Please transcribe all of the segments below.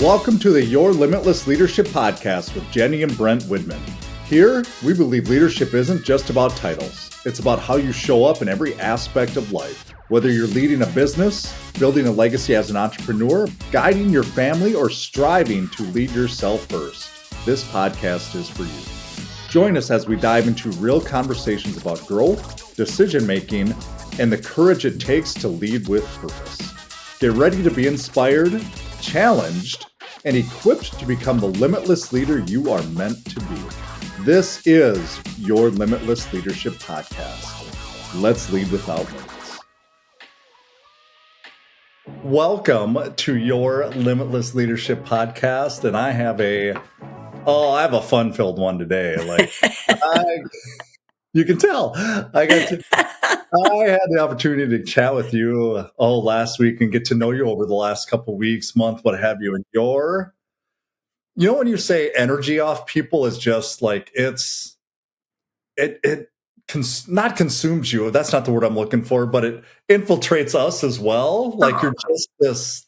Welcome to the Your Limitless Leadership Podcast with Jenny and Brent Widman. Here, we believe leadership isn't just about titles. It's about how you show up in every aspect of life. Whether you're leading a business, building a legacy as an entrepreneur, guiding your family, or striving to lead yourself first, this podcast is for you. Join us as we dive into real conversations about growth, decision-making, and the courage it takes to lead with purpose. Get ready to be inspired, challenged, and equipped to become the limitless leader you are meant to be. This is your Limitless Leadership Podcast. Let's lead without limits. Welcome to your Limitless Leadership Podcast, and I have a fun-filled one today. You can tell. I had the opportunity to chat with you last week and get to know you over the last couple of weeks, month, what have you. And when you say energy off people is just like not consumes you. That's not the word I'm looking for, but it infiltrates us as well. Like you're just this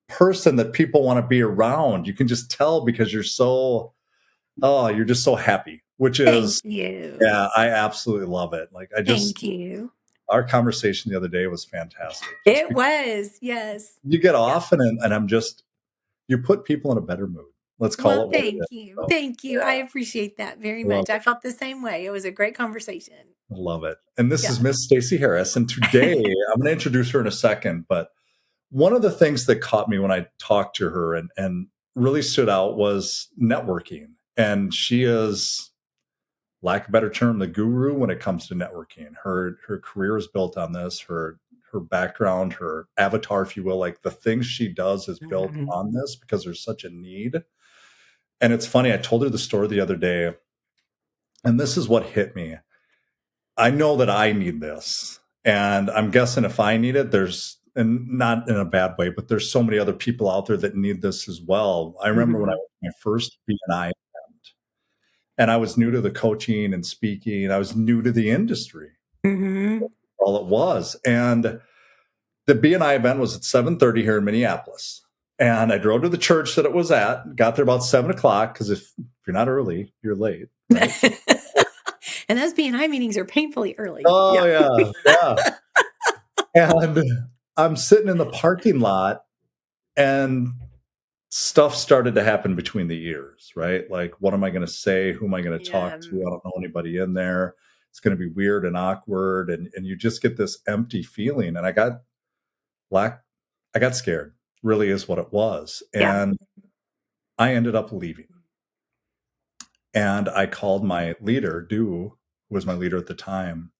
person that people want to be around. You can just tell because you're just so happy, which is, Thank you. yeah, I absolutely love it. Thank you. Our conversation the other day was fantastic. It was, yes. You get off and you put people in a better mood. Let's call it what it is. Thank you. Thank you. I appreciate that very much. I felt the same way. It was a great conversation. I love it. And this is Miss Stacey Harris. And today I'm going to introduce her in a second. But one of the things that caught me when I talked to her and really stood out was networking. And she is, lack of a better term, the guru when it comes to networking. Her career is built on this. Her background, her avatar, if you will, like the things she does is built on this because there's such a need. And it's funny, I told her the story the other day, and this is what hit me. I know that I need this. And I'm guessing if I need it, and not in a bad way, but there's so many other people out there that need this as well. I remember when I was my first BNI event, and I was new to the coaching and speaking. I was new to the industry. All it was. And the BNI event was at 7:30 here in Minneapolis. And I drove to the church that it was at, got there about 7:00, because if you're not early, you're late. Right? And those BNI meetings are painfully early. Oh, yeah. And I'm sitting in the parking lot, and stuff started to happen between the ears, right? Like, what am I going to say? Who am I going to talk to? I don't know anybody in there. It's going to be weird and awkward. And you just get this empty feeling. And I got scared, really is what it was. And I ended up leaving. And I called my leader, who was my leader at the time.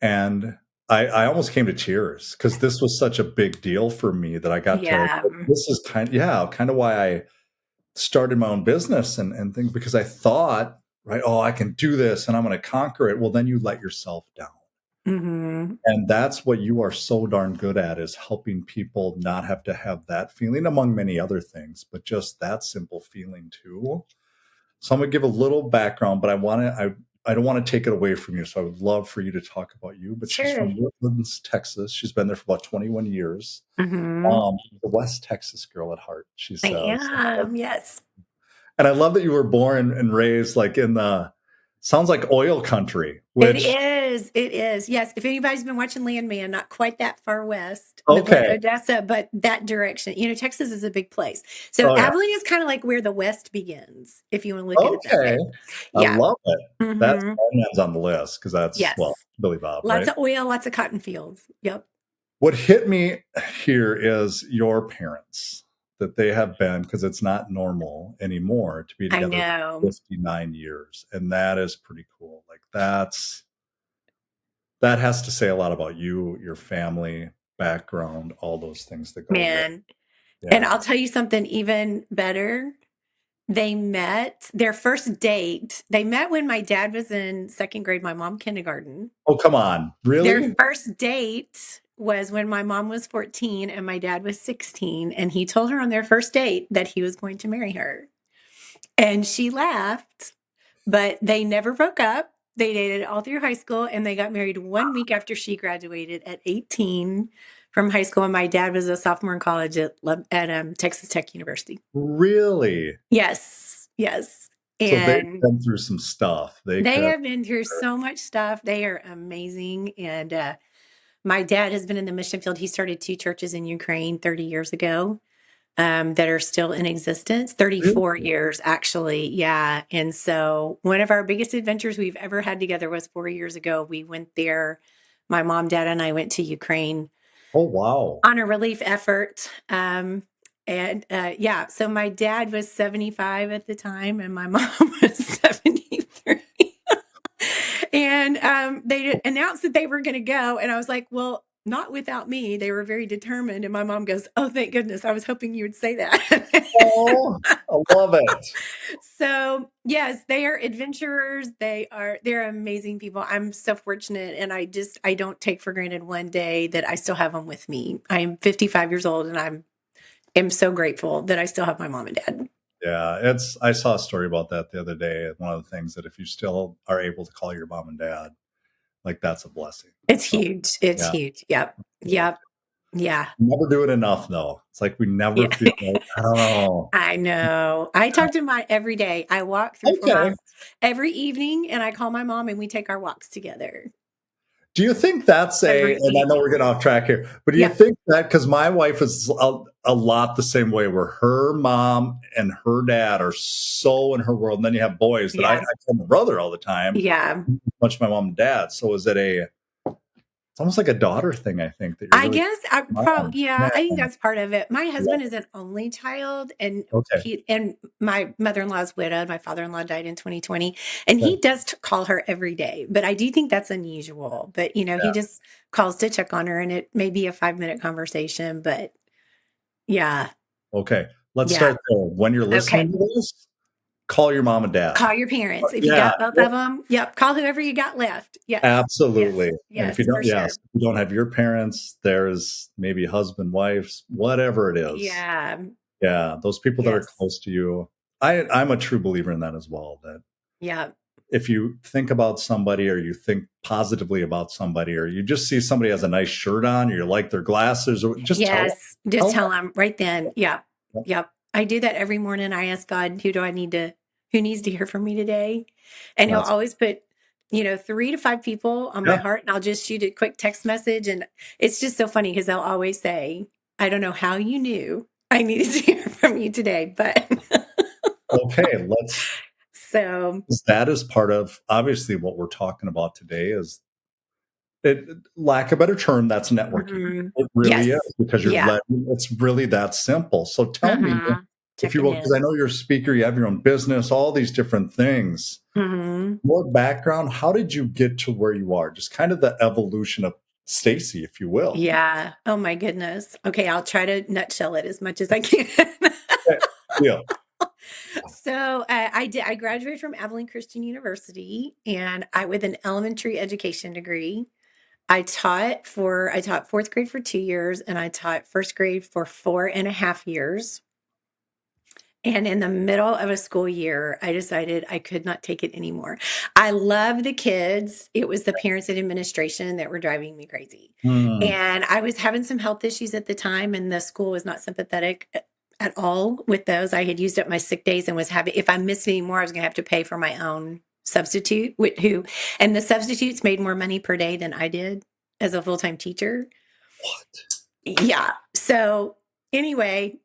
And I almost came to tears because this was such a big deal for me that I got to, this is kind of why I started my own business and things, because I thought, right, I can do this and I'm going to conquer it. Well, then you let yourself down. And that's what you are so darn good at, is helping people not have to have that feeling, among many other things, but just that simple feeling too. So I'm going to give a little background, but I don't want to take it away from you. So I would love for you to talk about you, but she's from Woodlands, Texas. She's been there for about 21 years. The West Texas girl at heart, she says. I am, yes. And I love that you were born and raised like in sounds like oil country. Which, it is. Yes. If anybody's been watching Landman, not quite that far west. Okay. Odessa, but that direction. Texas is a big place. So Abilene is kind of like where the West begins, if you want to look at it that way. I love it. That's on the list because that's, Billy Bob. Lots of oil, lots of cotton fields. Yep. What hit me here is your parents, that they have been, because it's not normal anymore to be together for 59 years. And that is pretty cool. Like that has to say a lot about you, your family, background, all those things that go with. And I'll tell you something even better. They met their first date. They met when my dad was in second grade, my mom kindergarten. Oh, come on. Really? Their first date was when my mom was 14 and my dad was 16. And he told her on their first date that he was going to marry her. And she laughed, but they never broke up. They dated all through high school, and they got married 1 week after she graduated at 18 from high school, and my dad was a sophomore in college at Texas Tech University. Really? Yes, yes, So they've and been through some stuff. They they could have been through so much stuff. They are amazing, and my dad has been in the mission field. He started 2 churches in Ukraine 30 years ago, that are still in existence, 34 really? years actually. Yeah. And so one of our biggest adventures we've ever had together was 4 years ago. We went there. My mom, dad, and I went to Ukraine Oh, wow. on a relief effort. Yeah, so my dad was 75 at the time, and my mom was 73. And they announced that they were going to go. And I was like, well, not without me. They were very determined. And my mom goes, oh, thank goodness. I was hoping you would say that. Oh, I love it. So yes, they are adventurers. They're amazing people. I'm so fortunate, and I don't take for granted one day that I still have them with me. I am 55 years old, and am so grateful that I still have my mom and dad. Yeah, I saw a story about that the other day. One of the things that if you still are able to call your mom and dad, like that's a blessing. It's So huge. It's yeah, huge. Yep. absolutely. Yep. Yeah. Never do it enough though. It's like we never Yeah. feel like, I don't know. I know. I talk to my every day. I walk 3 4 miles Okay. every evening, and I call my mom, and we take our walks together Do you think that's every and I know we're evening. getting off track here, but do you Yeah. think that because my wife is a lot the same way, where her mom and her dad are so in her world, and then you have boys that I Yeah. tell my brother all the time, Yeah. much my mom and dad. So is it it's almost like a daughter thing, I think, that you're I really guess I mom. probably, yeah, Yeah. I think that's part of it. My Yeah. husband is an only child, and Okay. my mother-in-law's widowed. My father-in-law died in 2020, and he Okay. does call her every day. But I do think that's unusual. But he Yeah. just calls to check on her, and it may be a 5-minute conversation. But yeah, Okay. Let's yeah, start there. When you're listening okay. to this, call your mom and dad. Call your parents if you Yeah. got both of them. Yep, call whoever you got left. Yes, Absolutely. yes, And if you yes, for don't, yes, sure. if you don't have your parents, there's maybe husband, wives, whatever it is. Yeah, Yeah, those people that are yes, close to you. I'm a true believer in that as well. That yeah. if you think about somebody, or you think positively about somebody, or you just see somebody has a nice shirt on, or you like their glasses, or just tell them. Yes, just Tell tell them right then. Yeah. them. Yep. I do that every morning. I ask God, who needs to hear from me today? And he'll That's always put, 3 to 5 people on my yeah. heart, and I'll just shoot a quick text message. And it's just so funny because they'll always say, I don't know how you knew I needed to hear from you today, but Okay, let's so, 'cause that is part of obviously what we're talking about today is it lack of a better term, that's networking. mhm. It really is Yes. because Yeah. it's really that simple. So tell me, Hmm. if you Checking will, because I in. know you're a speaker, you have your own business, all these different things. Hmm. Your background, how did you get to where you are? Just kind of the evolution of Stacey, if you will. Yeah. Oh my goodness. Okay. I'll try to nutshell it as much as I can. Okay. Yeah. So I graduated from Abilene Christian University, and I with an elementary education degree. I taught fourth grade for 2 years, and I taught first grade for 4.5 years. And in the middle of a school year, I decided I could not take it anymore. I love the kids. It was the parents and administration that were driving me crazy. Mm, And I was having some health issues at the time, and the school was not sympathetic at all with those. I had used up my sick days and was having, if I missed any more, I was going to have to pay for my own substitute, and the substitutes made more money per day than I did as a full time teacher. what? Yeah. So, anyway,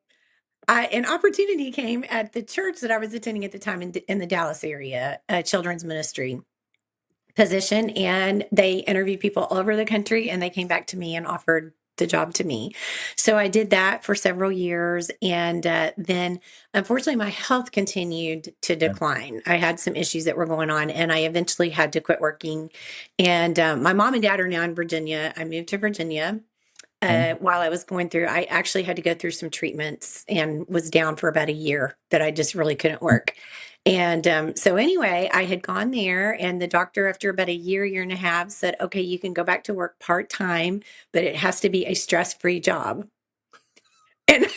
an opportunity came at the church that I was attending at the time in the Dallas area, a children's ministry position, and they interviewed people all over the country, and they came back to me and offered the job to me. So I did that for several years, and then unfortunately my health continued to Yeah. decline. I had some issues that were going on, and I eventually had to quit working. And my mom and dad are now in Virginia. I moved to Virginia Mm, while I was going through. I actually had to go through some treatments and was down for about a year that I just really couldn't work. And so, anyway, I had gone there, and the doctor, after about a year and a half, said, okay, you can go back to work part time, but it has to be a stress free job. And,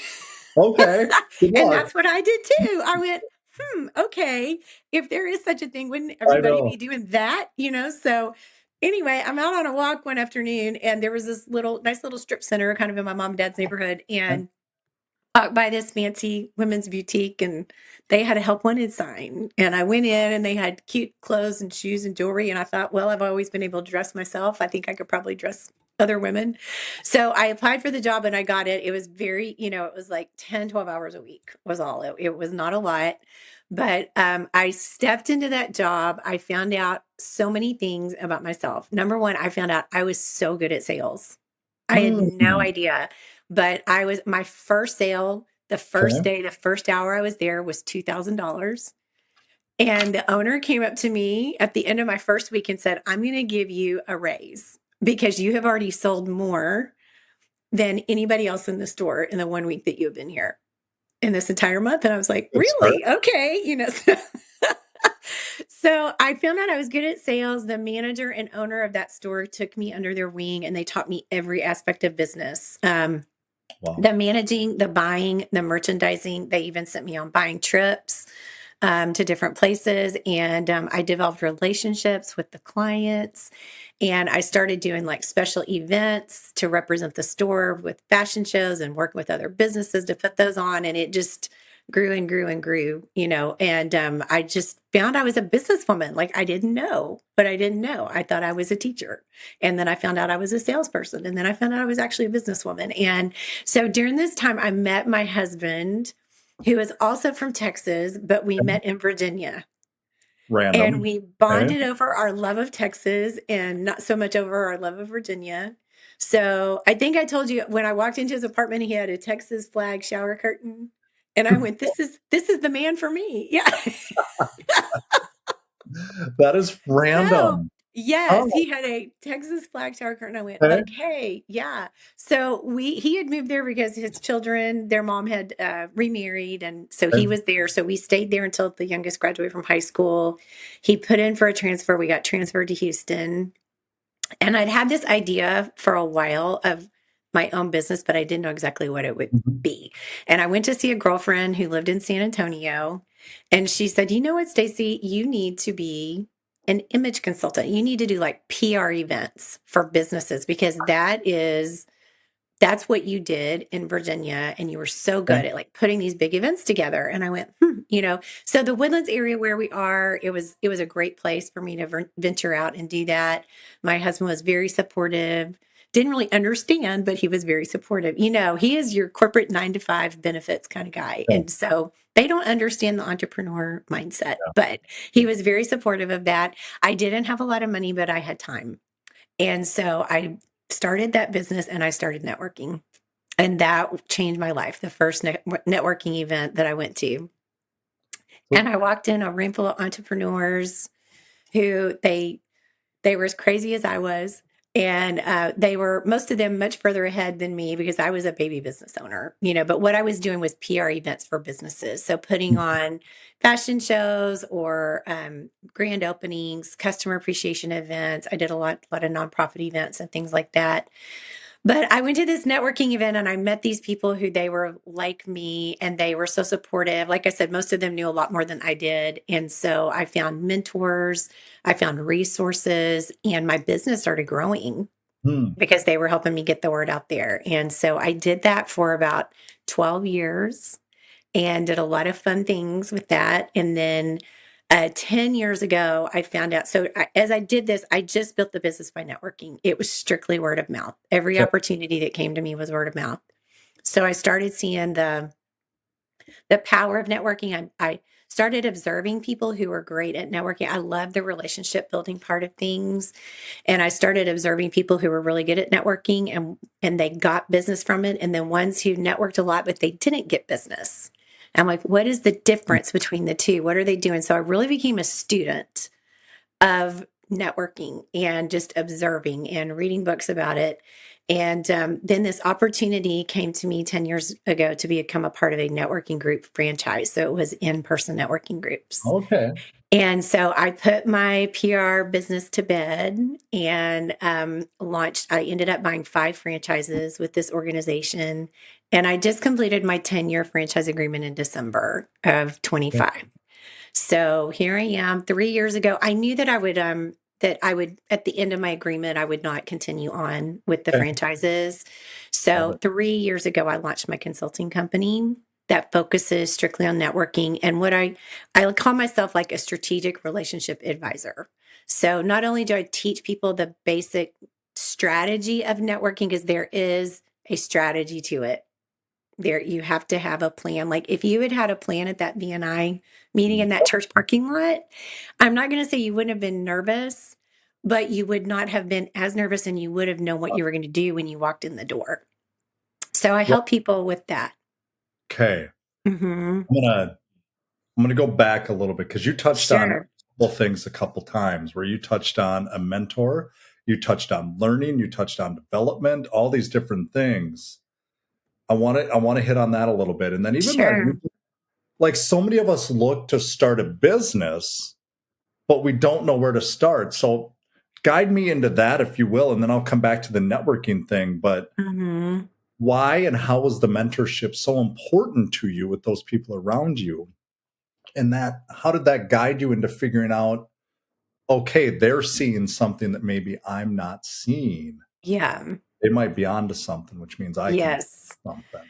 okay. Good and luck. that's what I did too. I went, okay, if there is such a thing, wouldn't I everybody know. be doing that? So Anyway, I'm out on a walk one afternoon, and there was this nice little strip center kind of in my mom and dad's neighborhood, Okay. and walked by this fancy women's boutique, and they had a help wanted sign. And I went in, and they had cute clothes and shoes and jewelry. And I thought, well, I've always been able to dress myself. I think I could probably dress other women. So I applied for the job and I got it. It was very, it was like 10, 12 hours a week was all. It was not a lot. But I stepped into that job. I found out so many things about myself. Number one, I found out I was so good at sales. I had no Mm, idea. But my first sale, the first okay. day, the first hour I was there was $2,000. And the owner came up to me at the end of my first week and said, I'm going to give you a raise because you have already sold more than anybody else in the store in the 1 week that you have been here in this entire month. And I was like, Good start. really? Okay. So I found out I was good at sales. The manager and owner of that store took me under their wing and they taught me every aspect of business. Wow. The managing, the buying, the merchandising. They even sent me on buying trips to different places. And I developed relationships with the clients. And I started doing like special events to represent the store with fashion shows and work with other businesses to put those on. And it just grew and grew and grew. And I just found I was a businesswoman. Like I didn't know, but I didn't know. I thought I was a teacher. And then I found out I was a salesperson. And then I found out I was actually a businesswoman. And so during this time, I met my husband, who is also from Texas, but we Okay. met in Virginia. And Random. we Okay. bonded over our love of Texas and not so much over our love of Virginia. So I think I told you when I walked into his apartment, he had a Texas flag shower curtain. And I went, this is the man for me. Yeah. That is So, random. yes, Oh, he had a Texas flag shower curtain. I went, okay. okay, yeah. So he had moved there because his children, their mom had remarried, and so he Okay. was there. So we stayed there until the youngest graduated from high school. He put in for a transfer. We got transferred to Houston. And I'd had this idea for a while of my own business, but I didn't know exactly what it would Mhm. be. And I went to see a girlfriend who lived in San Antonio, and she said, "You know what, Stacey, you need to be an image consultant. You need to do like PR events for businesses because that's what you did in Virginia. And you were so Okay. good at like putting these big events together." And I went, so the Woodlands area where we are, it was a great place for me to venture out and do that. My husband was very supportive, didn't really understand, but he was very supportive. He is your corporate 9 to 5 benefits kind of guy. Yeah. And so they don't understand the entrepreneur mindset, Yeah. but he was very supportive of that. I didn't have a lot of money, but I had time. And so I started that business and I started networking. And that changed my life. The first networking event that I went to. So, And I walked in a room full of entrepreneurs who they were as crazy as I was. And they were, most of them, much further ahead than me because I was a baby business owner. But what I was doing was PR events for businesses. So putting on fashion shows or grand openings, customer appreciation events. I did a lot of nonprofit events and things like that. But I went to this networking event and I met these people who they were like me and they were so supportive. Like I said, most of them knew a lot more than I did. And so I found mentors, I found resources, and my business started growing hmm. because they were helping me get the word out there. And so I did that for about 12 years and did a lot of fun things with that. And then 10 years ago, I found out. So as I did this, I just built the business by networking. It was strictly word of mouth. Every Okay. opportunity that came to me was word of mouth. So I started seeing the power of networking. I started observing people who were great at networking. I love the relationship building part of things. And I started observing people who were really good at networking and they got business from it. And then ones who networked a lot, but they didn't get business. I'm like, what is the difference between the two? What are they doing? So I really became a student of networking and just observing and reading books about it. And then this opportunity came to me 10 years ago to become a part of a networking group franchise. So it was in person networking groups. Okay. And so I put my PR business to bed and I ended up buying 5 franchises with this organization. And I just completed my 10-year franchise agreement in December of Okay. 25. So here I am 3 years ago. I knew that I would that I would, at the end of my agreement, I would not continue on with the Okay. franchises. Love So it. 3 years ago, I launched my consulting company that focuses strictly on networking. And what I call myself like a strategic relationship advisor. So not only do I teach people the basic strategy of networking, because there is a strategy to it. There, you have to have a plan. Like if you had had a plan at that BNI meeting in that church parking lot, I'm not going to say you wouldn't have been nervous, but you would not have been as nervous and you would have known what you were going to do when you walked in the door. So I Well, help people with that. okay. Hmm. I'm gonna go back a little bit because you touched on a Sure. couple things a couple times where you touched on a mentor, you touched on learning, you touched on development, all these different things. I want to hit on that a little bit. And then even Sure. like so many of us look to start a business, but we don't know where to start. So guide me into that if you will, and then I'll come back to the networking thing. But Hmm. why and how was the mentorship so important to you with those people around you? And that how did that guide you into figuring out, okay, they're seeing something that maybe I'm not seeing. Yeah. They might be onto something, which means I can do Yes. something.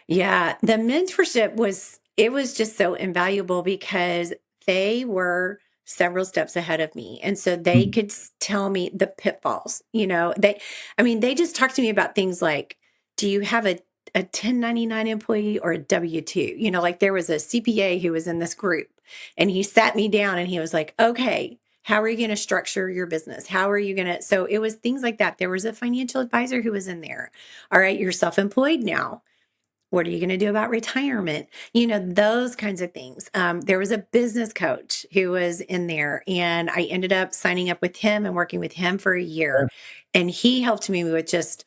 Yeah, the mentorship was it was just so invaluable because they were several steps ahead of me. And so they Mhm. could tell me the pitfalls, I mean, they just talked to me about things like, do you have a 1099 employee or a W-2? Like there was a CPA who was in this group and he sat me down and he was like, okay, how are you going to structure your business? How are you going to? So it was things like that. There was a financial advisor who was in there. All right, you're self-employed now, what are you going to do about retirement? Those kinds of things. There was a business coach who was in there, and I ended up signing up with him and working with him for a year. And he helped me with just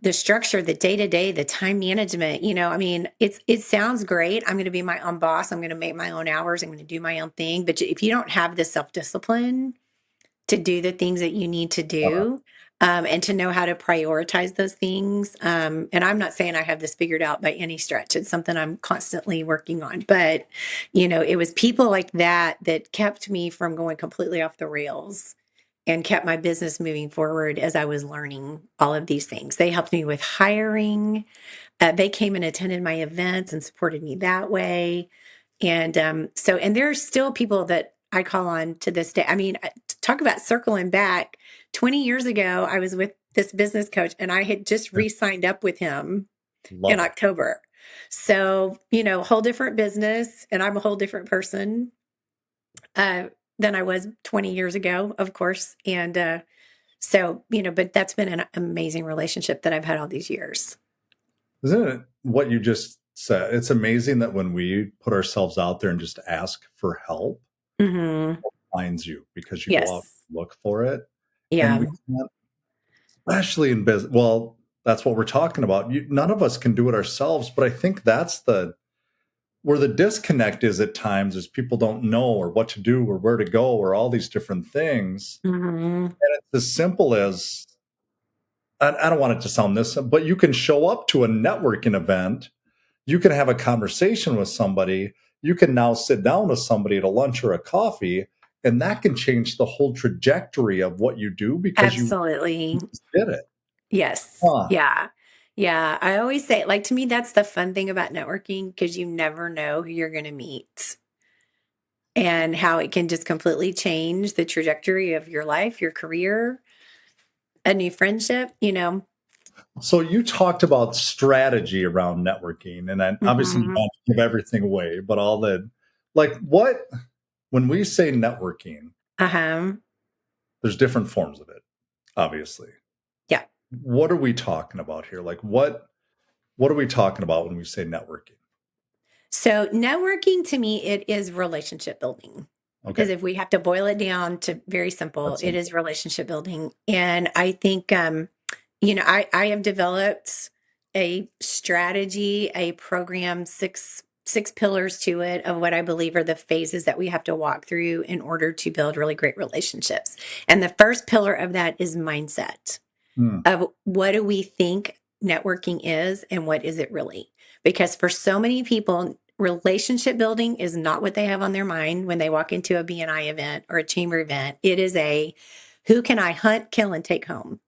the structure, the day to day, the time management. I mean, it sounds great. I'm going to be my own boss. I'm going to make my own hours. I'm going to do my own thing. But if you don't have the self discipline to do the things that you need to Uh, do, and to know how to prioritize those things. And I'm not saying I have this figured out by any stretch. It's something I'm constantly working on. But, it was people like that that kept me from going completely off the rails and kept my business moving forward as I was learning all of these things. They helped me with hiring. They came and attended my events and supported me that way. And and there are still people that I call on to this day. I mean, talk about circling back. 20 years ago, I was with this business coach and I had just re signed up with him in Love it. October. So, whole different business, and I'm a whole different person uh, than I was 20 years ago, of course. And but that's been an amazing relationship that I've had all these years. Isn't it what you just said? It's amazing that when we put ourselves out there and just ask for help, Hmm. finds you because you go out Yes. and look for it. And Yeah. we can't, especially in business. Well, that's what we're talking about. None of us can do it ourselves, but I think that's the where the disconnect is at times is people don't know or what to do or where to go or all these different things. Hmm. And it's as simple as I don't want it to sound this, but you can show up to a networking event, you can have a conversation with somebody, you can now sit down with somebody at a lunch or a coffee, and that can change the whole trajectory of what you do because you Absolutely. just did it. Yes. Huh. Yeah. Yeah. I always say, like, to me, that's the fun thing about networking because you never know who you're going to meet and how it can just completely change the trajectory of your life, your career, a new friendship. So you talked about strategy around networking, and then obviously you Hmm. don't give everything away, but all the like what when we say networking, Uh huh. there's different forms of it, obviously. Yeah. What are we talking about here? Like what are we talking about when we say networking? So, networking to me, it is relationship building. Because Okay, if we have to boil it down to very simple, that's it is simple. relationship building. And I think, I have developed a strategy, a program, six pillars to it of what I believe are the phases that we have to walk through in order to build really great relationships. And the first pillar of that is mindset Hmm. of what do we think networking is and what is it really? Because for so many people, relationship building is not what they have on their mind when they walk into a BNI event or a chamber event. It is a who can I hunt, kill, and take home?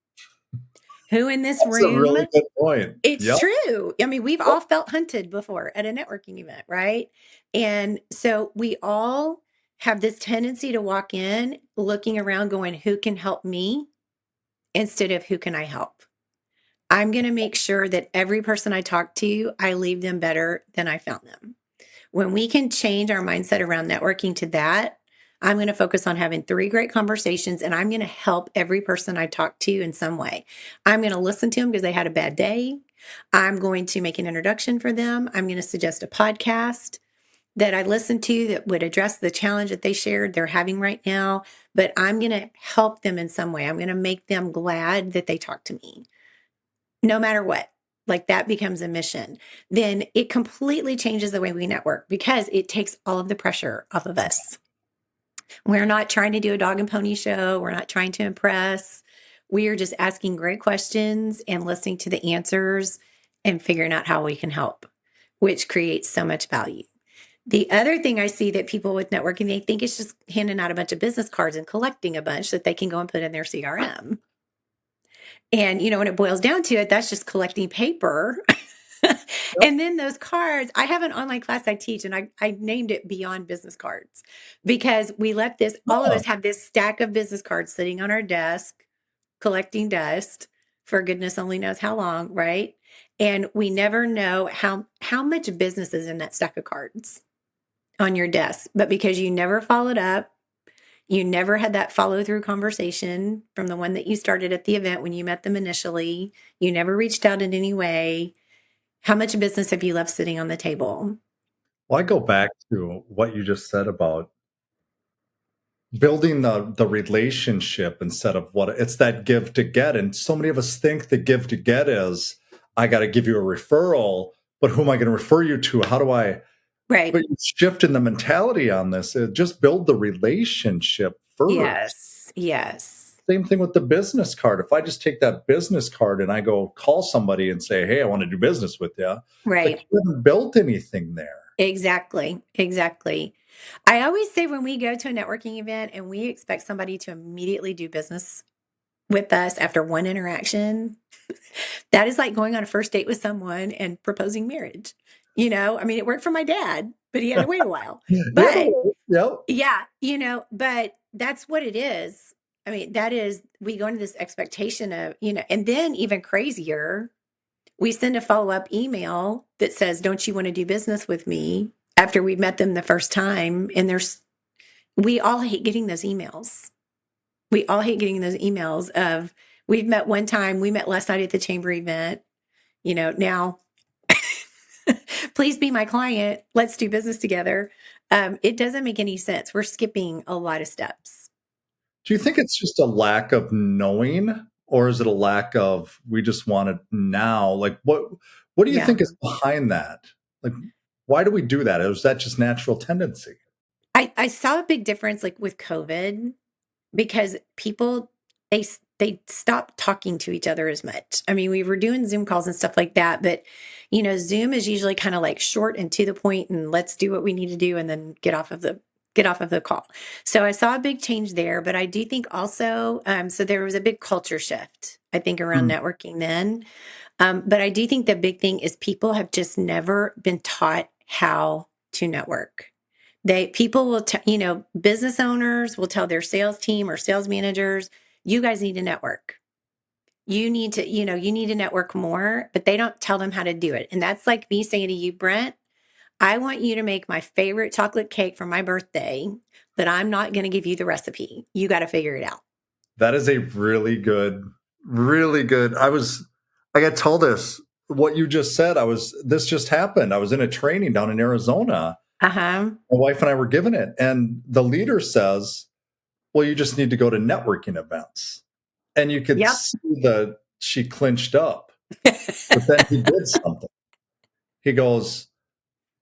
Who in this That's a really room? good point. It's Yep. true. I mean, we've all felt hunted before at a networking event, right? And so we all have this tendency to walk in looking around going, who can help me instead of who can I help? I'm going to make sure that every person I talk to, I leave them better than I found them. When we can change our mindset around networking to that, I'm going to focus on having 3 great conversations and I'm going to help every person I talk to in some way. I'm going to listen to them because they had a bad day. I'm going to make an introduction for them. I'm going to suggest a podcast that I listened to that would address the challenge that they shared they're having right now, but I'm going to help them in some way. I'm going to make them glad that they talked to me no matter what. Like that becomes a mission. Then it completely changes the way we network because it takes all of the pressure off of us. We're not trying to do a dog and pony show. We're not trying to impress. We are just asking great questions and listening to the answers and figuring out how we can help, which creates so much value. The other thing I see that people with networking, they think it's just handing out a bunch of business cards and collecting a bunch that they can go and put in their CRM. And, when it boils down to it, that's just collecting paper. Yep. And then those cards, I have an online class I teach, and I named it Beyond Business Cards because we let all of Oh, us have this stack of business cards sitting on our desk, collecting dust for goodness only knows how long, right? And we never know how much business is in that stack of cards on your desk. But because you never followed up, you never had that follow through conversation from the one that you started at the event when you met them initially. You never reached out in any way. How much business have you left sitting on the table? well, I go back to what you just said about building the relationship instead of what it's that give to get. And so many of us think the give to get is I got to give you a referral, but who am I going to refer you to? How do I? Right. But you shift in the mentality on this. Just build the relationship first. Yes. Yes. Same thing with the business card. If I just take that business card and I go call somebody and say, "Hey, I want to do business with you," it's like Right. you haven't built anything there. Exactly. Exactly. I always say when we go to a networking event and we expect somebody to immediately do business with us after one interaction, that is like going on a first date with someone and proposing marriage. I mean, it worked for my dad, but he had to wait a while. The other But way, yep. yeah, but that's what it is. I mean, that is, we go into this expectation of, and then even crazier, we send a follow up email that says, don't you want to do business with me after we met them the first time? And we all hate getting those emails. We all hate getting those emails of, we've met one time, we met last night at the chamber event, now please be my client. Let's do business together. It doesn't make any sense. We're skipping a lot of steps. Do you think it's just a lack of knowing, or is it a lack of we just want it now? Like what do you Yeah. think is behind that? Like why do we do that? Or is that just natural tendency? I saw a big difference like with COVID because people they stopped talking to each other as much. I mean, we were doing Zoom calls and stuff like that, but Zoom is usually kind of like short and to the point and let's do what we need to do and then get off of the call. So I saw a big change there, but I do think also so there was a big culture shift, I think, around Mm. networking then. But I do think the big thing is people have just never been taught how to network. People will business owners will tell their sales team or sales managers, you guys need to network. You need to network more, but they don't tell them how to do it. And that's like me saying to you, Brent, I want you to make my favorite chocolate cake for my birthday, but I'm not going to give you the recipe. You got to figure it out. That is a really good. I got told this what you just said. This just happened. I was in a training down in Arizona. Uh-huh. My wife and I were giving it, and the leader says, "Well, you just need to go to networking events." And you could Yep. see she clinched up, but then he did something. He goes,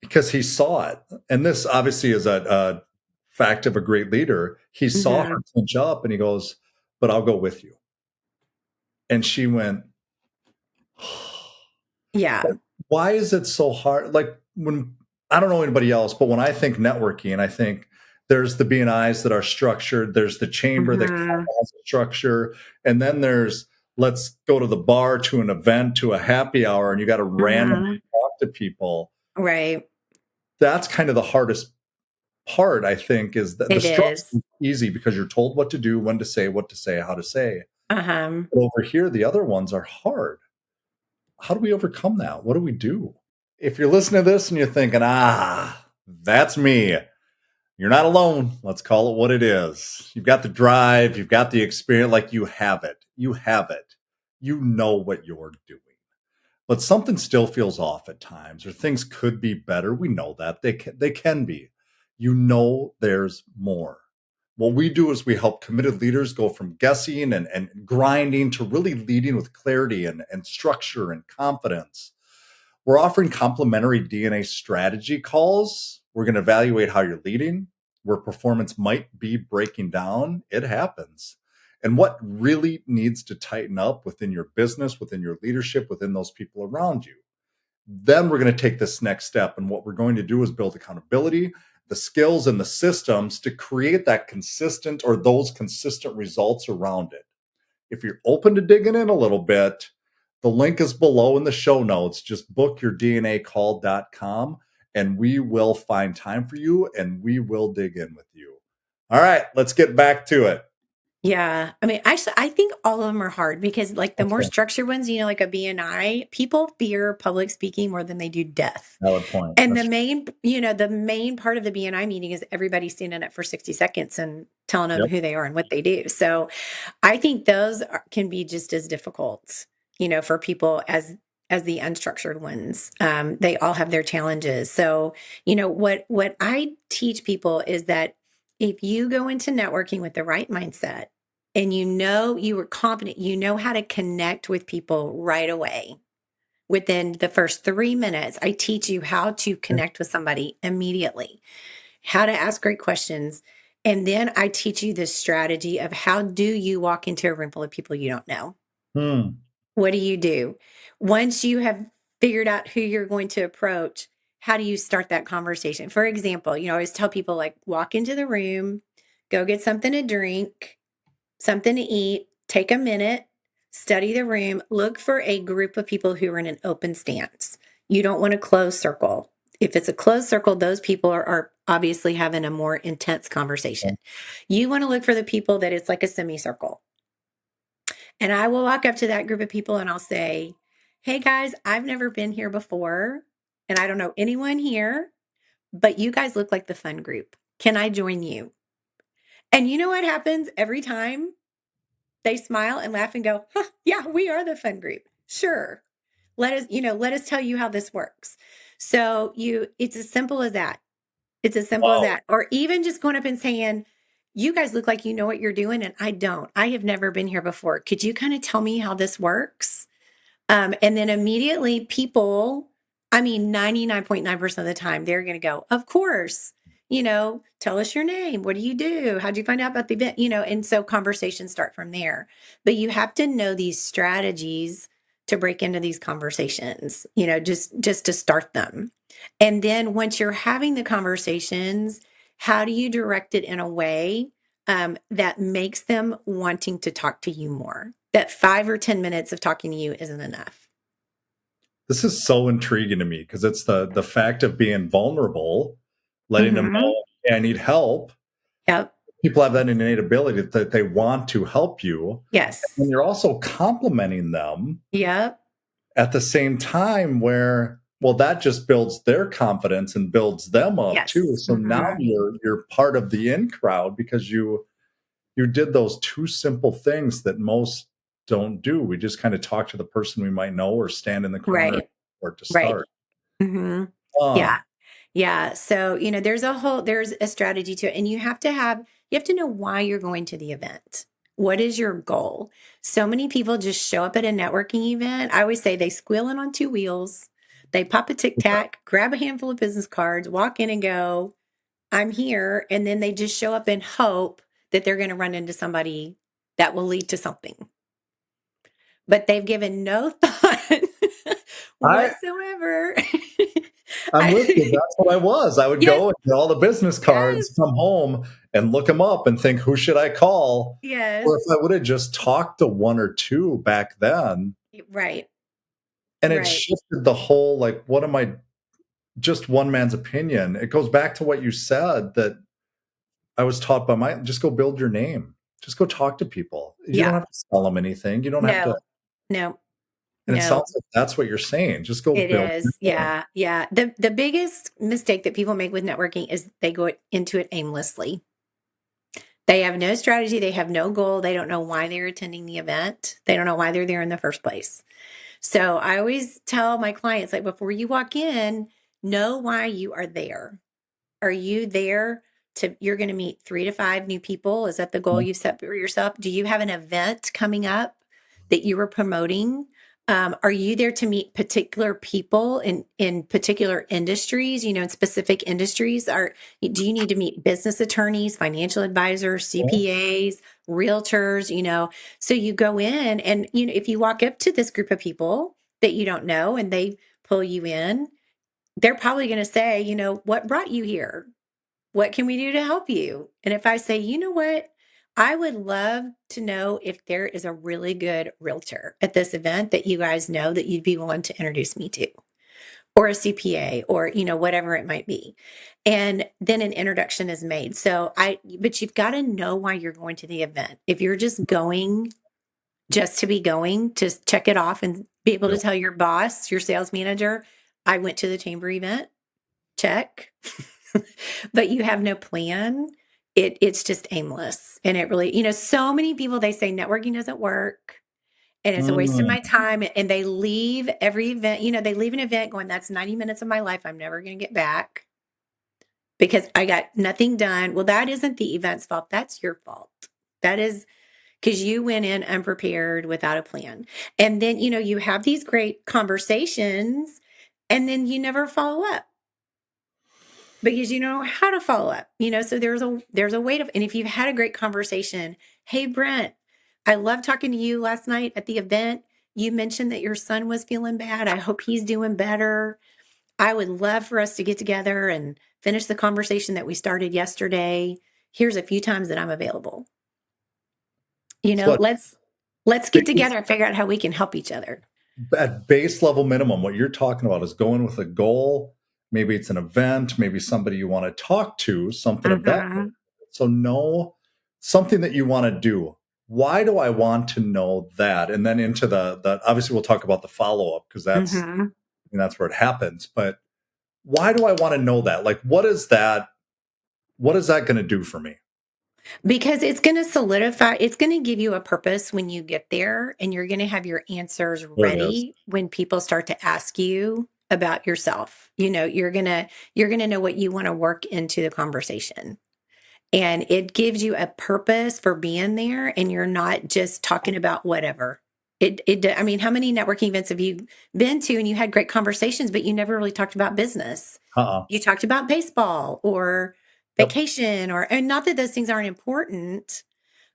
because he saw it. And this obviously is a fact of a great leader. He saw her Hmm. clinch up and he goes, but I'll go with you. And she went, Yeah. why is it so hard? Like when I don't know anybody else, but when I think networking, I think there's the BNIs that are structured, there's the chamber that kind Mhm. of has a structure, and then there's let's go to the bar, to an event, to a happy hour, and you got to randomly Mhm. talk to people. Right. That's kind of the hardest part, I think, is that the It structure is. is easy because you're told what to do, when to say, what to say, how to say. Uh-huh. But over here, the other ones are hard. How do we overcome that? What do we do? If you're listening to this and you're thinking, that's me, you're not alone. Let's call it what it is. You've got the drive, you've got the experience, like you have it. You have it. You know what you're doing. But something still feels off at times, or things could be better. We know that they can be. You know there's more. What we do is we help committed leaders go from guessing and grinding to really leading with clarity and structure and confidence. We're offering complimentary DNA strategy calls. We're going to evaluate how you're leading, where performance might be breaking down. It happens. And what really needs to tighten up within your business, within your leadership, within those people around you. Then we're going to take this next step. And what we're going to do is build accountability, the skills, and the systems to create that consistent or those consistent results around it. If you're open to digging in a little bit, the link is below in the show notes. Just book your DNAcall.com and we will find time for you and we will dig in with you. All right, let's get back to it. Yeah. I mean, actually, I think all of them are hard because, like, the more Okay, structured ones, like a BNI, people fear public speaking more than they do death. valid point. And That's the main part of the BNI meeting is everybody standing up for 60 seconds and telling them yep. who they are and what they do. So I think can be just as difficult, for people as the unstructured ones. They all have their challenges. So, what I teach people is that if you go into networking with the right mindset and you were confident, you know how to connect with people right away. Within the first 3 minutes, I teach you how to connect with somebody immediately, how to ask great questions. And then I teach you the strategy of how do you walk into a room full of people you don't know? Hmm. What do you do? Once you have figured out who you're going to approach, how do you start that conversation? For example, I always tell people like walk into the room, go get something to drink, something to eat, take a minute, study the room, look for a group of people who are in an open stance. You don't want a closed circle. If it's a closed circle, those people are obviously having a more intense conversation. You want to look for the people that it's like a semicircle. And I will walk up to that group of people and I'll say, hey guys, I've never been here before and I don't know anyone here, but you guys look like the fun group. Can I join you? And you know what happens every time? They smile and laugh and go, huh, yeah, we are the fun group. Sure. Let us tell you how this works. So it's as simple as that. It's as simple as Wow. that. Or even just going up and saying, you guys look like you know what you're doing and I don't. I have never been here before. Could you kind of tell me how this works? And then immediately people, I mean, 99.9% of the time, they're going to go, of course, tell us your name. What do you do? How'd you find out about the event? And so conversations start from there. But you have to know these strategies to break into these conversations, just to start them. And then once you're having the conversations, how do you direct it in a way that makes them wanting to talk to you more? That 5 or 10 minutes of talking to you isn't enough. This is so intriguing to me because it's the fact of being vulnerable, letting them Hmm. know, hey, I need help. Yep. People have that innate ability that they want to help you. And Yes. you're also complimenting them Yep. at the same time where, well, that just builds their confidence and builds them up too. Yes. So now Hmm. you're part of the in crowd because you did those two simple things that most don't do. We just kind of talk to the person we might know or stand in the corner Right. or to Right. start. Hmm. Uh, Yeah. Yeah. So, there's a strategy to it. And you have to know why you're going to the event. What is your goal? So many people just show up at a networking event. I always say they squeal in on two wheels. They pop a tic tac, grab a handful of business cards, walk in and go, I'm here. And then they just show up and hope that they're going to run into somebody that will lead to something. But they've given no thought I whatsoever I'm with you. That's what I was. I would Yes, go and get all the business cards, yes, come home and look them up and think, who should I call? Or if yes. I would have just talked to one or two back then, Right, and it right. shifted the whole, like, what am I just one man's opinion. It goes back to what you said that I was taught by my just go build your name. Just go talk to people. You don't Yeah. have to sell them anything. You don't have to, No, no, and it no. sounds like that's what you're saying. Just go It build your is. name. Yeah, yeah. The biggest mistake that people make with networking is they go into it aimlessly. They have no strategy, they have no goal, they don't know why they're attending the event. They don't know why they're there in the first place. So I always tell my clients, like, before you walk in, know why you are there. Are you there to, you're going to meet 3 to 5 new people? Is that the goal Mhm. you set for yourself? Do you have an event coming up that you were promoting? Are you there to meet particular people in particular industries, in specific industries? Do you need to meet business attorneys, financial advisors, CPAs, realtors, So you go in and, if you walk up to this group of people that you don't know and they pull you in, they're probably going to say, what brought you here? What can we do to help you? And if I say, you know what, I would love to know if there is a really good realtor at this event that you guys know that you'd be willing to introduce me to, or a CPA, or, whatever it might be. And then an introduction is made. But you've got to know why you're going to the event. If you're just going, just to be going, to check it off and be able to Yep. tell your boss, your sales manager, I went to the chamber event, check. But you have no plan, it's just aimless. And it really, so many people, they say networking doesn't work and it's a waste of Mm. my time. And they leave every event, they leave an event going, that's 90 minutes of my life I'm never going to get back because I got nothing done. Well, that isn't the event's fault. That's your fault. That is because you went in unprepared without a plan. And then, you have these great conversations and then you never follow up because you know how to follow up. So there's a way to, and if you've had a great conversation, hey Brent, I love talking to you last night at the event. You mentioned that your son was feeling bad. I hope he's doing better. I would love for us to get together and finish the conversation that we started yesterday. Here's a few times that I'm available. So at Let's get base, together and figure out how we can help each other. at base level minimum, what you're talking about is going with a goal. Maybe it's an event, maybe somebody you want to talk to, something of that. Mhm. So know something that you want to do. Why do I want to know that? And then into the obviously we'll talk about the follow up because Mhm. that's where it happens. But why do I want to know that? Like, what is that? What is that going to do for me? Because it's going to solidify, it's going to give you a purpose when you get there, and you're going to have your answers There it is. ready when people start to ask you about yourself. You're going to know what you want to work into the conversation. And it gives you a purpose for being there, and you're not just talking about whatever. I mean, how many networking events have you been to and you had great conversations, but you never really talked about business? Uh-uh. You talked about baseball or Yep. vacation, and not that those things aren't important,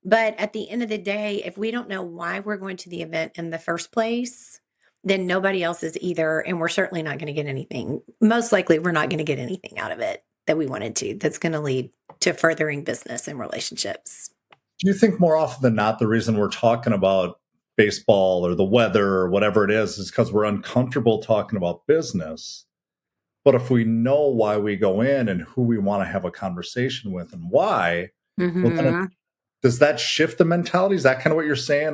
but at the end of the day, if we don't know why we're going to the event in the first place, then nobody else is either. And we're certainly not going to get anything. Most likely, we're not going to get anything out of it that we wanted to, that's going to lead to furthering business and relationships. Do you think more often than not the reason we're talking about baseball or the weather or whatever it is because we're uncomfortable talking about business? But if we know why we go in and who we want to have a conversation with and why, well, then Hmm. does that shift the mentality? Is that kind of what you're saying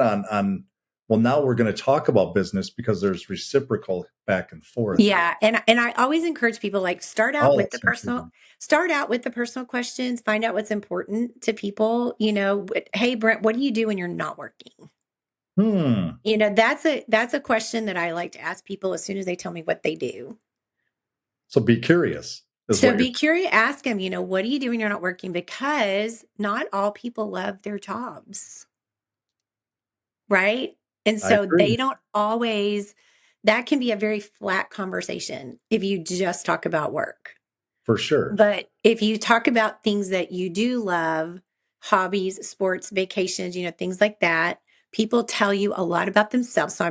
well, now we're going to talk about business because there's reciprocal back and forth here. Yeah, and I always encourage people, like, Oh, that's intriguing. start out with the personal questions, find out what's important to people. Hey Brent, what do you do when you're not working? Hmm. That's a question that I like to ask people as soon as they tell me what they do. So be curious is So what you're be curious, ask them, what do you do when you're not working? Because not all people love their jobs, right? And I so agree they don't always, that can be a very flat conversation if you just talk about work. for sure. But if you talk about things that you do love, hobbies, sports, vacations, things like that, people tell you a lot about themselves. So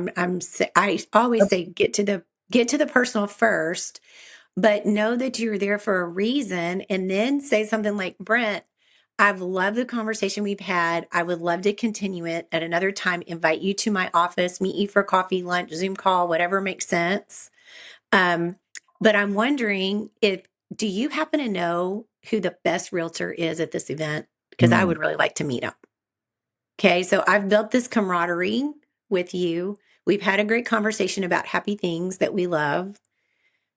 I always Yep. say get to the personal first. but know that you're there for a reason. And then say something like, Brent, I've loved the conversation we've had. I would love to continue it at another time, invite you to my office, meet you for coffee, lunch, Zoom call, whatever makes sense. Um, but I'm wondering if, do you happen to know who the best realtor is at this event? Because I Mm, would really like to meet him. Okay, so I've built this camaraderie with you. We've had a great conversation about happy things that we love.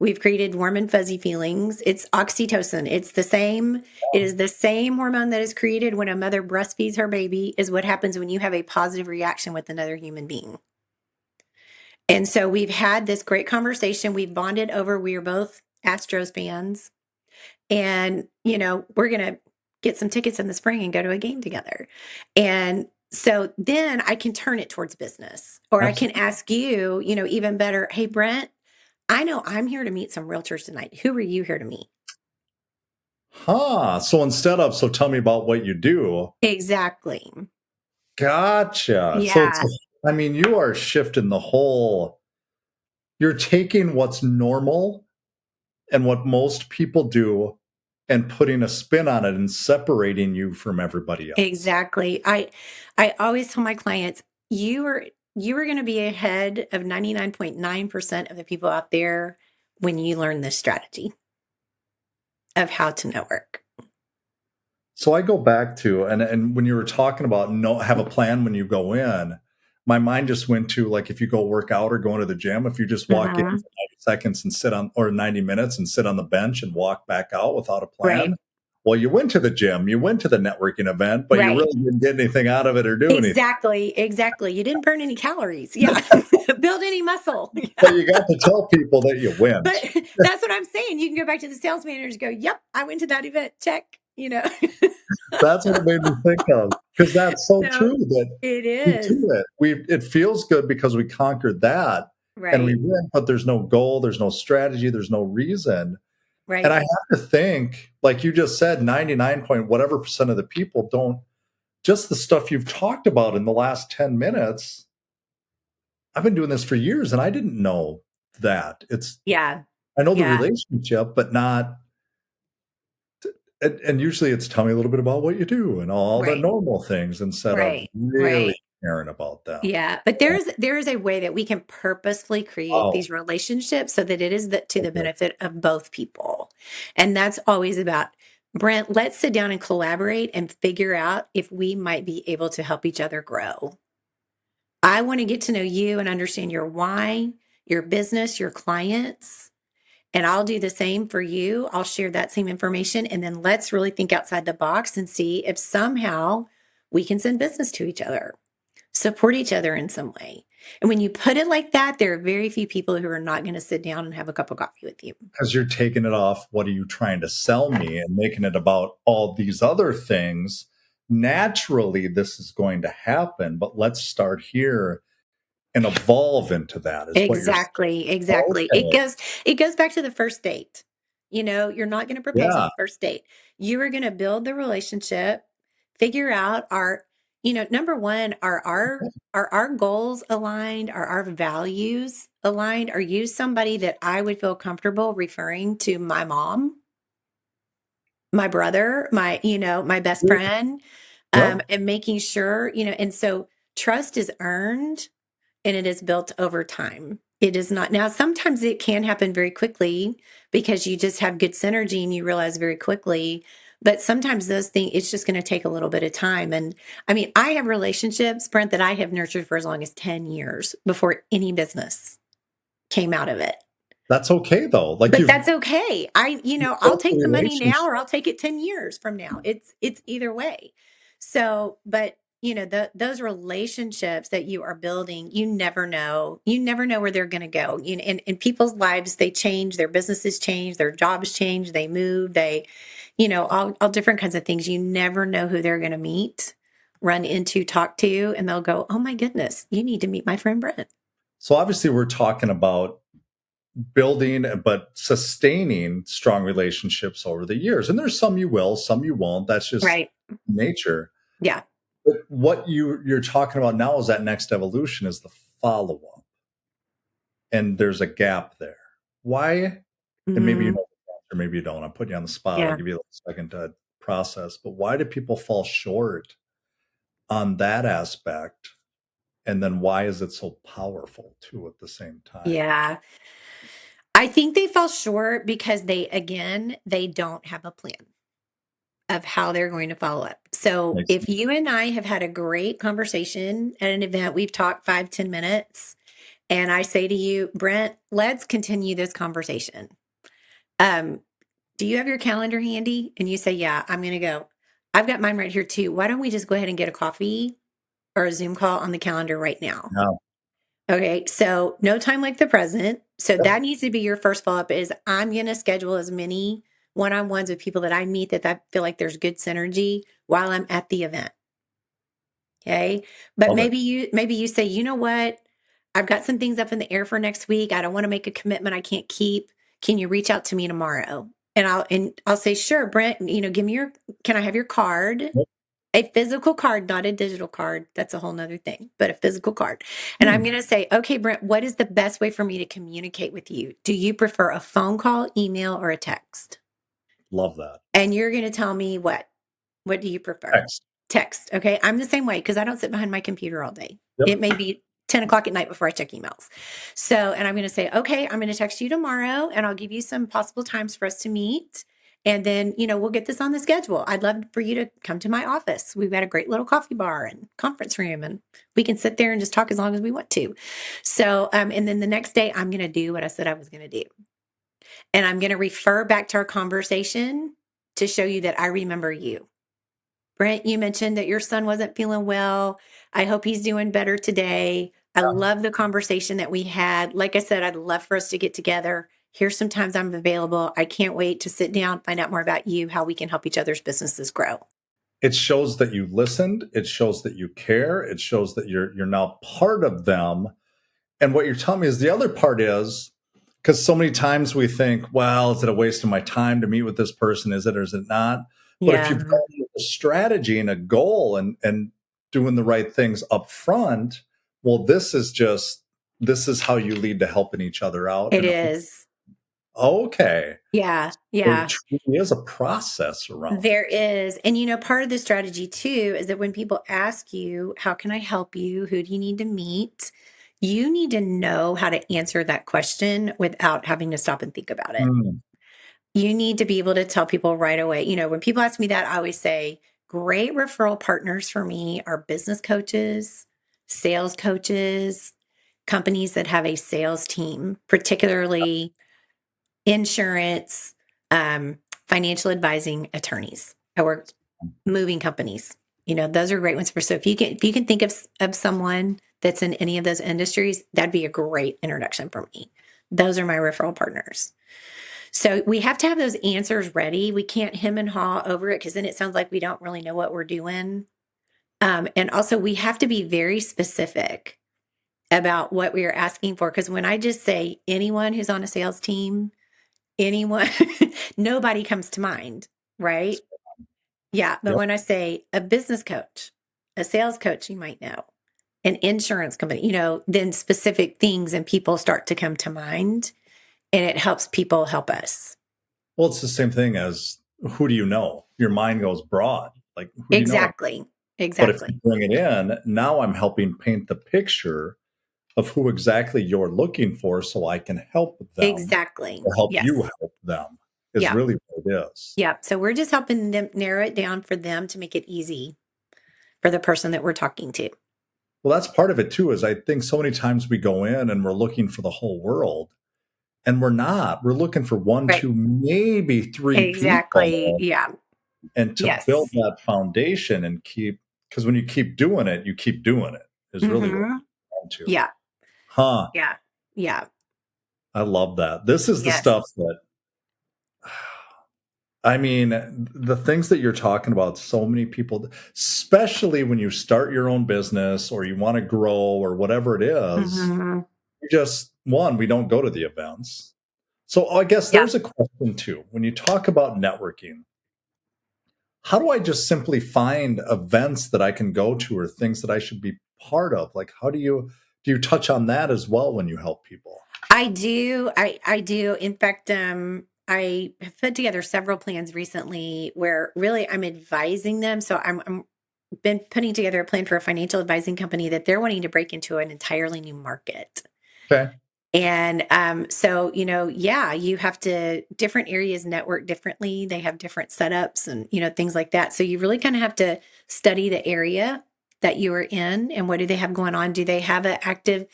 We've created warm and fuzzy feelings. It's oxytocin. It's the same. It is the same hormone that is created when a mother breastfeeds her baby, is what happens when you have a positive reaction with another human being. And so we've had this great conversation. We've bonded over, we are both Astros fans. And, we're going to get some tickets in the spring and go to a game together. And so then I can turn it towards business, or I can absolutely. ask you, even better, hey, Brent, I know I'm here to meet some realtors tonight. Who are you here to meet? Huh. So instead of, so tell me about what you do. Exactly. Gotcha. So it's, Yeah, I mean, you are shifting the whole, you're taking what's normal and what most people do and putting a spin on it and separating you from everybody else. exactly. I always tell my clients, you are you are going to be ahead of 99.9% of the people out there when you learn this strategy of how to network. So I go back to, and when you were talking about no have a plan when you go in, my mind just went to, like, if you go work out or go into the gym, if you just walk in Mhm. for 90 seconds and sit on, or 90 minutes and sit on the bench and walk back out without a Right. plan. Well, you went to the gym, you went to the networking event, but you Right. really didn't get anything out of it or do anything. Exactly. Exactly. You didn't burn any calories. Yeah. Build any muscle. But Yeah. you got to tell people that you went. But that's what I'm saying. You can go back to the sales managers and go, yep, I went to that event. Check. That's what it made me think of, because that's so So true that it we do is. it. It feels good because we conquered that and we Right. win, but there's no goal, there's no strategy, there's no reason. And I Right. have to think, like you just said, 99 point whatever percent of the people don't, just the stuff you've talked about in the last 10 minutes. I've been doing this for years and I didn't know that. Yeah. I know the Yeah. relationship, but not, and usually it's tell me a little bit about what you do and all the Right. normal things instead of Right. really Right. caring about them. Yeah, but there is a way that we can purposefully create Oh, these relationships so that it is to the okay. benefit of both people. And that's always about, Brent, let's sit down and collaborate and figure out if we might be able to help each other grow. I want to get to know you and understand your why, your business, your clients, and I'll do the same for you. I'll share that same information, and then let's really think outside the box and see if somehow we can send business to each other, support each other in some way. And when you put it like that, there are very few people who are not going to sit down and have a cup of coffee with you. Because you're taking it off, what are you trying to sell me, and making it about all these other things. Naturally, this is going to happen, but let's start here and evolve into that, is what you're saying. Exactly, exactly. It Okay. goes it goes back to the first date. You're not going to propose on Yeah. the first date. You are going to build the relationship, figure out number one, are our goals aligned? Are our values aligned? Are you somebody that I would feel comfortable referring to my mom, my brother, my best friend, Yep. and making sure, and so trust is earned and it is built over time. It is not. Now, sometimes it can happen very quickly because you just have good synergy and you realize very quickly. But sometimes those things, it's just going to take a little bit of time. And I mean, I have relationships, Brent, that I have nurtured for as long as 10 years before any business came out of it. That's okay, though. Like, But you've that's okay. I'll built a take the money now relationship. or I'll take it 10 years from now. It's either way. So, but those relationships that you are building, you never know. You never know where they're going to go. In people's lives, they change, their businesses change, their jobs change, they move, all different kinds of things. You never know who they're going to meet, run into, talk to, and they'll go, "Oh my goodness, you need to meet my friend Brent." So obviously, we're talking about building but sustaining strong relationships over the years. And there's some you will, some you won't. That's just Right. nature. Yeah. But what you're talking about now is that next evolution, is the follow-up. And there's a gap there. Why? and maybe you Mhm. know the answer, maybe you don't. I'm putting you on the spot. I'll Yeah. give you a second to process. But why do people fall short on that aspect? And then why is it so powerful too at the same time? Yeah. I think they fall short because they don't have a plan of how they're going to follow up. So Makes if sense. you and I have had a great conversation at an event, we've talked 5, 10 minutes, and I say to you, Brent, let's continue this conversation. Um, do you have your calendar handy? And you say, yeah, I'm going to go. I've got mine right here too. Why don't we just go ahead and get a coffee or a Zoom call on the calendar right now? Yeah. Okay, so no time like the present. So Yep. that needs to be your first follow up is I'm going to schedule as many one-on-ones with people that I meet that I feel like there's good synergy while I'm at the event. Okay. But Love it. maybe you say, you know what? I've got some things up in the air for next week. I don't want to make a commitment I can't keep. Can you reach out to me tomorrow? And I'll say, sure, Brent, give me can I have your card? Yep. A physical card, not a digital card. That's a whole nother thing, but a physical card. And I'm Hmm. going to say, okay, Brent, what is the best way for me to communicate with you? Do you prefer a phone call, email, or a text? Love that. And you're going to tell me what? What do you prefer? Thanks. Text. Okay. I'm the same way because I don't sit behind my computer all day. It Yep. may be 10 o'clock at night before I check emails. So, and I'm going to say, okay, I'm going to text you tomorrow and I'll give you some possible times for us to meet. And then, we'll get this on the schedule. I'd love for you to come to my office. We've got a great little coffee bar and conference room, and we can sit there and just talk as long as we want to. So, and then the next day, I'm going to do what I said I was going to do. And I'm going to refer back to our conversation to show you that I remember you. Brent, you mentioned that your son wasn't feeling well. I hope he's doing better today. I Yeah. love the conversation that we had. Like I said, I'd love for us to get together. Here's some times I'm available. I can't wait to sit down, find out more about you, how we can help each other's businesses grow. It shows that you listened. It shows that you care. It shows that you're now part of them. And what you're telling me is the other part is because so many times we think, well, is it a waste of my time to meet with this person? Is it or is it not? But if you've Yeah, got a strategy and a goal and doing the right things up front, well, this is how you lead to helping each other out. it And is. okay, Yeah, there yeah. truly is a process around There it. is. And part of the strategy too is that when people ask you, how can I help you? Who do you need to meet? You need to know how to answer that question without having to stop and think about it. Mm, You need to be able to tell people right away. When people ask me that, I always say, great referral partners for me are business coaches, sales coaches, companies that have a sales team, particularly insurance, financial advising attorneys or moving companies. Those are great ones for. So if you can think of someone that's in any of those industries, that'd be a great introduction for me. Those are my referral partners. So we have to have those answers ready. We can't hem and haw over it because then it sounds like we don't really know what we're doing. And also, we have to be very specific about what we are asking for. Because when I just say anyone who's on a sales team, anyone, nobody comes to mind, right? Yeah. But yep. when I say a business coach, a sales coach, you might know, an insurance company, then specific things and people start to come to mind and it helps people help us. Well, it's the same thing as who do you know? Your mind goes broad. Like, who do you know? Exactly. But if you Exactly. bring it in, now I'm helping paint the picture of who exactly you're looking for so I can help them Exactly. or help you Yes. help them is Yeah. really what it is. Yeah. So we're just helping them narrow it down for them to make it easy for the person that we're talking to. Well, that's part of it too, is I think so many times we go in and we're looking for the whole world and we're not. We're looking for one, Right. two, maybe three Exactly. people Yeah. and to build Yes. that foundation and keep, because when you keep doing it is really what Mm-hmm. we're on to. Yeah. Huh. Yeah. Yeah. I love that. This is the Yes. stuff that I mean, the things that you're talking about, so many people, especially when you start your own business or you want to grow or whatever it is, Mm-hmm. you just, one, we don't go to the events. So I guess Yeah. there's a question too. When you talk about networking, how do I just simply find events that I can go to or things that I should be part of? Like, how do you touch on that as well when you help people? I do. I do. In fact, I have put together several plans recently where really I'm advising them. So I'm been putting together a plan for a financial advising company that they're wanting to break into an entirely new market. Okay. And so, yeah, you have to different areas network differently. They have different setups and, things like that. So you really kind of have to study the area that you are in and what do they have going on? Do they have an active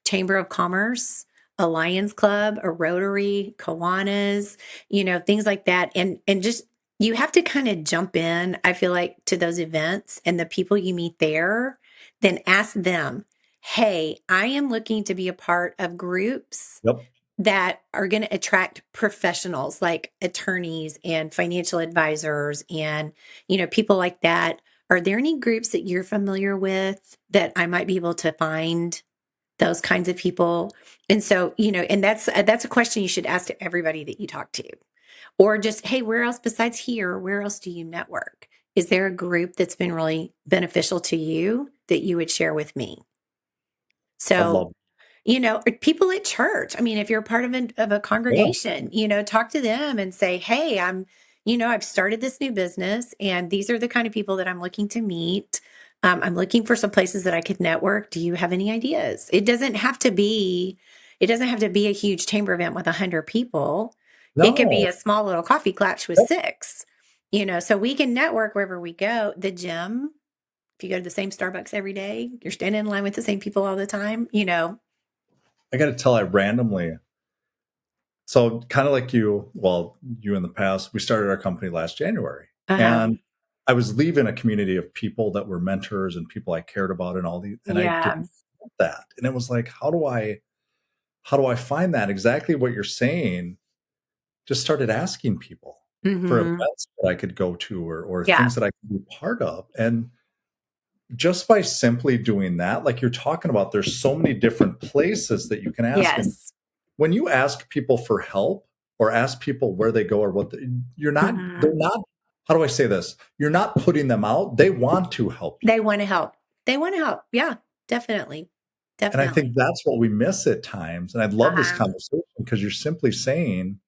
chamber of commerce, a Lions Club, a Rotary, Kiwanis, things like that. And just you have to kind of jump in, I feel like, to those events and the people you meet there, then ask them, hey, I am looking to be a part of groups Yep. that are going to attract professionals like attorneys and financial advisors and, people like that. Are there any groups that you're familiar with that I might be able to find those kinds of people? And so, and that's a question you should ask to everybody that you talk to. Or just, hey, where else besides here, where else do you network? Is there a group that's been really beneficial to you that you would share with me? I So, love it. or people at church. I mean, if you're part of a Yeah. congregation, talk to them and say, "Hey, I've started this new business, and these are the kind of people that I'm looking to meet. I'm looking for some places that I could network. Do you have any ideas?" It doesn't have to be a huge chamber event with 100 people. It could be No. a small little coffee klatch with Yep. 6. So we can network wherever we go. The gym, if you go to the same Starbucks every day, you're standing in line with the same people all the time. I got to tell, I randomly, so kind of like you, well, you in the past, we started our company last January. Uh-huh. And I was leaving a community of people that were mentors and people I cared about and all these, and I Yeah. didn't want that. And it was like, how do I find that? Exactly what you're saying. Just started asking people for Mhm. events that I could go to or Yeah. things that I could be part of. And just by simply doing that, like you're talking about, there's so many different places that you can ask. And Yes. when you ask people for help or ask people where they go or they're Mhm. not, how do I say this? You're not putting them out. They want to help you. They wanna help. They wanna help. Yeah, definitely. And I think Definitely. that's what we miss at times. And I love this Uh-huh. conversation because you're simply saying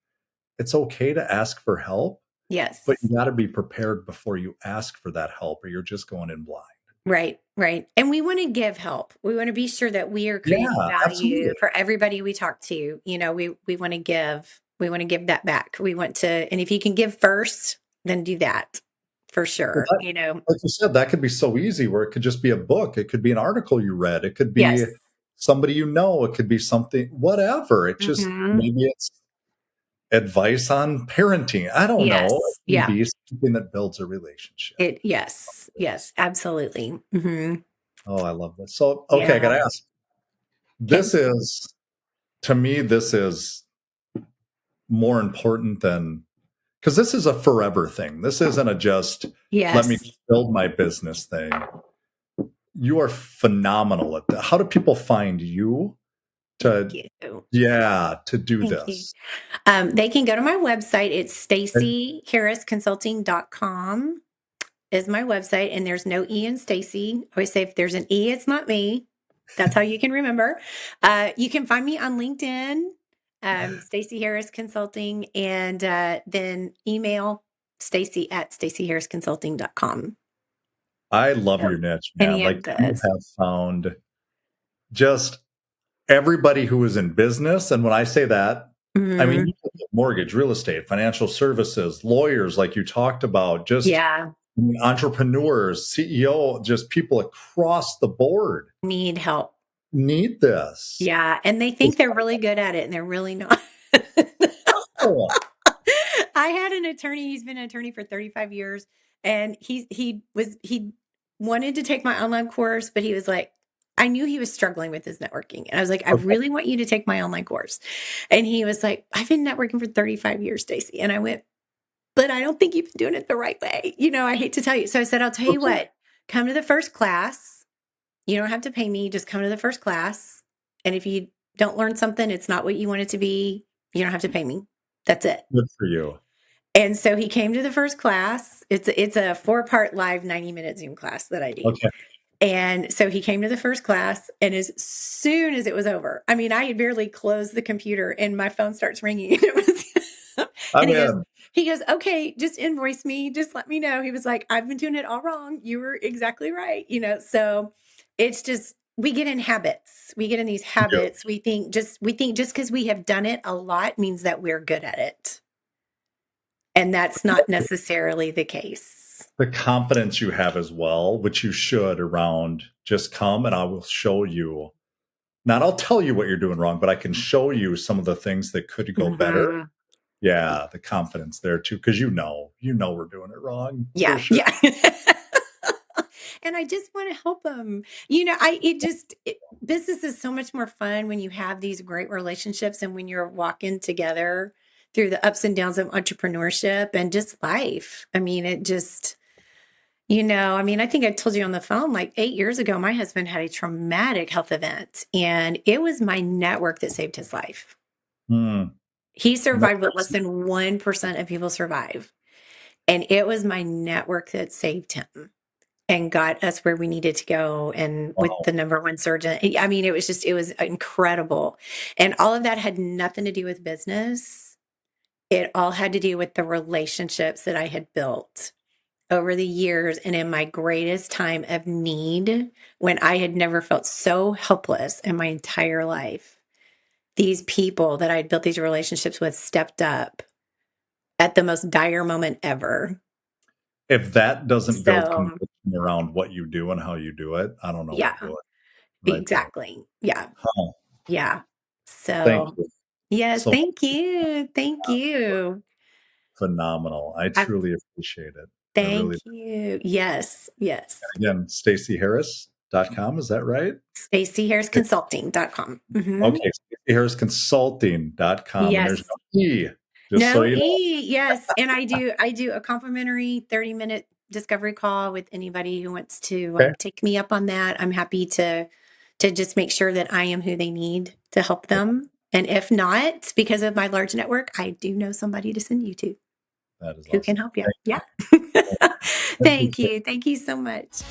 it's okay to ask for help, but Yes. you got to be prepared before you ask for that help or you're just going in blind. Right, right. And we wanna give help. We wanna be sure that we are creating Yeah, value absolutely. for everybody we talk to. We wanna give. We wanna give that back. We want to and if you can give first, then do that for Well, sure, that, like you said, that could be so easy where it could just be a book. It could be an article you read. It could be Yes. somebody you know. It could be something, whatever. It just, Mhm. maybe it's advice on parenting. I don't know. Yes. It can Yeah. be something that builds a relationship. Yes. Yes, absolutely. Mhm. Oh, I love this. So, okay, I got Yeah. to ask. Okay. This is, to me, this is more important than, because this is a forever thing. This isn't a just let me Yes. build my business thing. You are phenomenal at that. How do people find you Thank to, you. yeah, to do Thank you. this? They can go to my website. It's Okay. staceyharrisconsulting.com is my website, and there's no E in Stacey. I always say if there's an E, it's not me. That's how you can remember. You can find me on LinkedIn, Stacey Harris Consulting, and then email Stacey at staceyharrisconsulting.com. I love So your niche, man. any Like of you those. have found just everybody who is in business. And when I say that, I mean Mhm. you look at mortgage, real estate, financial services, lawyers, like you talked about, just Yeah. entrepreneurs, CEO, just people across the board Need help. need this. Yeah, and they think they're really good at it, and they're really not. Oh, I had an attorney, he's been an attorney for 35 years, and he wanted to take my online course, but he was like I knew he was struggling with his networking, and I was like, "I okay. really want you to take my online course." And he was like, "I've been networking for 35 years, Stacey." And I went, "But I don't think you've been doing it the right way. I hate to tell you." So I said, "I'll tell you Okay. what, come to the first class. You don't have to pay me, just come to the first class. And if you don't learn something, it's not what you want it to be, you don't have to pay me. That's it." Good for you. And so he came to the first class. It's a 4-part live 90-minute Zoom class that I do. Okay. And so he came to the first class, and as soon as it was over, I mean, I had barely closed the computer and my phone starts ringing. And it was, I'm and in. he goes, okay, just invoice me. Just let me know. He was like, I've been doing it all wrong. You were exactly right. So it's just, we get in habits. We get in these Yeah. habits. We think just because we have done it a lot means that we're good at it. And that's not necessarily the case. The confidence you have as well, which you should, around just come and I will show you. Not I'll tell you what you're doing wrong, but I can show you some of the things that could go better. Mhm. Yeah, the confidence there too, because we're doing it wrong for Yeah, sure. yeah. And I just wanna help them. I it just it business is so much more fun when you have these great relationships and when you're walking together through the ups and downs of entrepreneurship and just life. I mean, it just I mean, I think I told you on the phone, like, 8 years ago, my husband had a traumatic health event, and it was my network that saved his life. Hmm. He What survived what less person? than 1% of people survive, and it was my network that saved him and got us where we needed to go and with Wow. the number one surgeon. I mean, it was incredible. And all of that had nothing to do with business. It all had to do with the relationships that I had built over the years and in my greatest time of need when I had never felt so helpless in my entire life. These people that I'd built these relationships with stepped up at the most dire moment ever. If that doesn't build So, conviction around what you do and how you do it, I don't know what yeah, would, right there. exactly. Yeah. Huh. Yeah. Thank So, you yes, so thank much. you. Thank you. Phenomenal. I I truly appreciate it. I really. thank you. Yes, yes. Again, StaceyHarris.com, is that right? StaceyHarrisConsulting.com. Mhm. Okay, StaceyHarrisConsulting.com, and there's Yes. no E, just so No you know. E, yes, and I do a complimentary 30-minute discovery call with anybody who wants to, Okay. take me up on that. I'm happy to just make sure that I am who they need to help them, and if not, because of my large network, I do know somebody to send you to That is who can awesome. help you. Thank Yeah. you. Thank you. Thank you so much.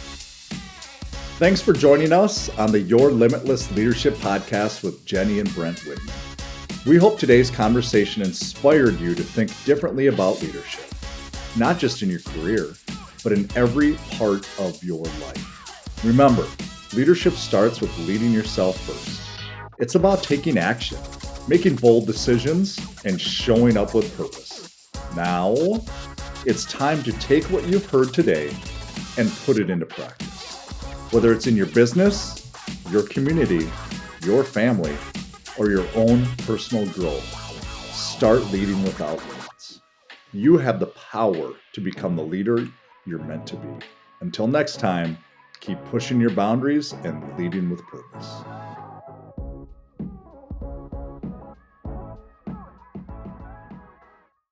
Thanks for joining us on the Your Limitless Leadership Podcast with Jenny and Brent Widman. We hope today's conversation inspired you to think differently about leadership, not just in your career, but in every part of your life. Remember, leadership starts with leading yourself first. It's about taking action, making bold decisions, and showing up with purpose. Now, it's time to take what you've heard today and put it into practice. Whether it's in your business, your community, your family, or your own personal growth, start leading without limits. You have the power to become the leader you're meant to be. Until next time, keep pushing your boundaries and leading with purpose.